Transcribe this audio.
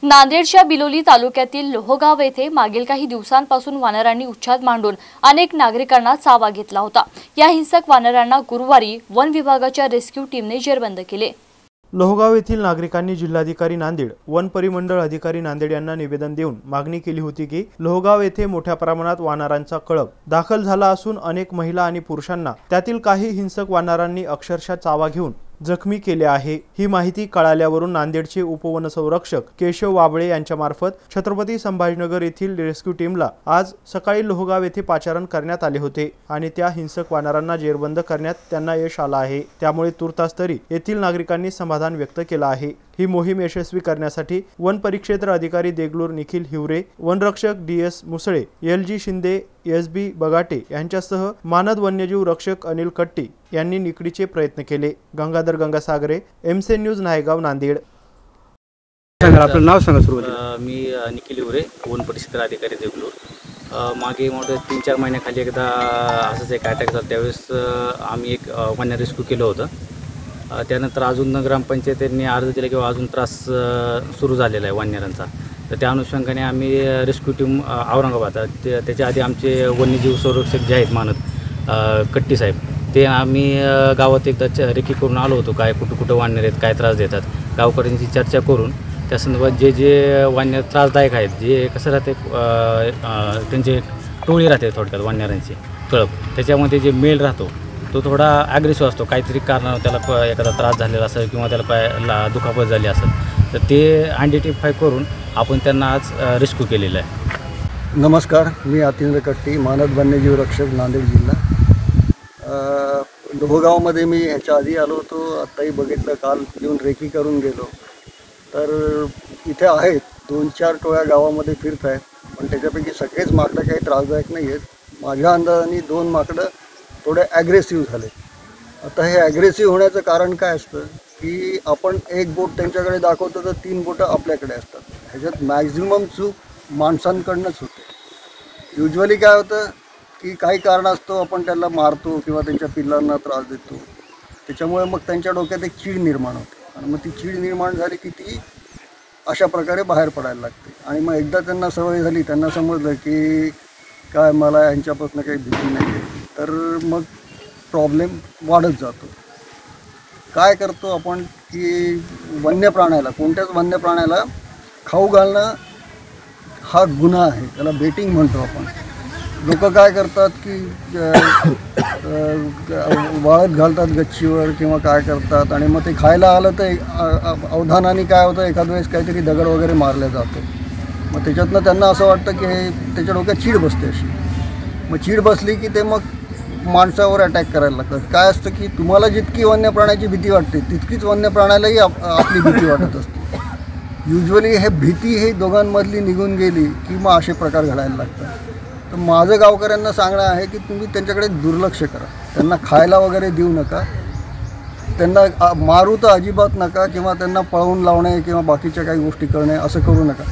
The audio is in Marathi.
नांदेडच्या बिलोली तालुक्यातील लोहगाव येथे मागील काही दिवसांपासून वानरांनी उच्छाद मांडून अनेक नागरिकांना चावा घेतला होता। या हिंसक वानरांना गुरुवारी वन विभागाच्या रेस्क्यू टीमने जेरबंद केले। लोहगाव येथील नागरिकांनी जिल्हाधिकारी नांदेड, वन परिमंडळ अधिकारी नांदेड यांना निवेदन देऊन मागणी केली होती की लोहगाव येथे मोठ्या प्रमाणात वानरांचा कळप दाखल झाला असून अनेक महिला आणि पुरुषांना त्यातील काही हिंसक वानरांनी अक्षरशः चावा घेऊन जखमी केले आहे। ही माहिती कळाल्यावरून नांदेडचे उपवनसंरक्षक केशव वाबळे यांच्या मार्फत छत्रपती संभाजीनगर येथील रेस्क्यू टीमला आज सकाळी लोहगाव येथे पाचारण करण्यात आले होते आणि त्या हिंसक वानरांना जेरबंद करण्यात त्यांना यश आलं आहे। त्यामुळे तुर्तास तरी येथील नागरिकांनी समाधान व्यक्त केलं आहे। ही मोहीम यशस्वी करण्यासाठी वन परिक्षेत्र अधिकारी देगलूर निखिल हिवरे, वनरक्षक DS Musale, LG Shinde, SB Bagate यांच्यासह मानद वन्यजीव रक्षक अनिल कट्टी यांनी निकडीचे प्रयत्न केले। Gangadhar Gangasagare, MC news Naigaon, Nanded. आपलं नाव सांगा सुरुवातीला। मी निखिल हिवरे, वन परिक्षेत्र अधिकारी देगलूर। मागे मोठे 3-4 महिन्याखाली एकदा असंच एक अटॅक झाला, त्यावेळेस आम्ही एक वन्य रेस्क्यू केलं होतं। त्यानंतर अजून ग्रामपंचायतींनी अर्ज दिला किंवा अजून त्रास सुरू झालेला आहे वानरांचा, तर त्या अनुषंगाने आम्ही रेस्क्यू टीम औरंगाबाद, त्याच्या आधी आमचे वन्यजीव संरक्षक जे आहेत मानद कट्टी साहेब, ते आम्ही गावात एकदा रेकी करून आलो होतो, काय कुठं वानर आहेत, काय त्रास देतात, गावकऱ्यांची चर्चा करून त्या संदर्भात जे वानर त्रासदायक आहेत, जे कसं राहते त्यांचे टोळी राहते थोडक्यात वानरांची कळप, त्याच्यामध्ये जे मेल राहतो तो थोडा ॲग्रेसिव्ह असतो, काहीतरी कारणानं त्याला एखादा त्रास झालेला असेल किंवा त्याला पायाला दुखापत झाली असेल, तर ते आयडेंटिफाय करून आपण त्यांना आज रेस्क्यू केलेलं आहे। नमस्कार, मी अतिंद्र कट्टी, मानद वन्यजीव रक्षक, नांदेड जिल्हा। लोहगावमध्ये मी ह्याच्या आधी आलो होतो, आत्ताही बघितलं, काल येऊन रेकी करून गेलो। तर इथे आहेत 2-4 टोळ्या गावामध्ये फिरत आहेत, पण त्याच्यापैकी सगळेच माकडं काही त्रासदायक नाही आहेत। माझ्या अंदाजाने 2 माकडं थोडे ॲग्रेसिव्ह झाले। आता हे ॲग्रेसिव्ह होण्याचं कारण काय असतं की आपण एक बोट त्यांच्याकडे दाखवतो तर 3 बोटं आपल्याकडे असतात। ह्याच्यात मॅक्झिमम चूक माणसांकडनंच होते। युजली काय होतं की काही कारण असतो, आपण त्याला मारतो किंवा त्यांच्या पिल्लांना त्रास देतो, त्याच्यामुळे मग त्यांच्या डोक्यात एक चीड निर्माण होते आणि मग ती चीड निर्माण झाली की ती अशा प्रकारे बाहेर पडायला लागते। आणि मग एकदा त्यांना सवय झाली, त्यांना समजलं की काय मला यांच्यापासून काही भीती नाही आहे, तर मग प्रॉब्लेम वाढत जातो। काय करतो आपण की वन्य प्राण्याला, कोणत्याच वन्य प्राण्याला खाऊ घालणं हा गुन्हा आहे, त्याला बेटिंग म्हणतो आपण। लोक काय करतात की वाळत घालतात गच्चीवर किंवा काय करतात, आणि मग ते खायला आलं तर अवधानाने काय होतं, एखाद्या वेळेस काहीतरी दगड वगैरे मारले जातो, मग त्याच्यातनं त्यांना असं वाटतं की हे त्याच्या डोक्यात चीड बसते अशी। मग चीड बसली की ते मग माणसावर अटॅक करायला लागतात। काय असतं की तुम्हाला जितकी वन्य प्राण्याची भीती वाटते तितकीच वन्य प्राण्यालाही आपली भीती वाटत असते। युजली हे भीती ही दोघांमधली निघून गेली की मग असे प्रकार घडायला लागतात। तर माझं गावकऱ्यांना सांगणं आहे की तुम्ही त्यांच्याकडे दुर्लक्ष करा, त्यांना खायला वगैरे देऊ नका, त्यांना मारू तर अजिबात नका, किंवा त्यांना पळवून लावणे किंवा बाकीच्या काही गोष्टी करणे असं करू नका।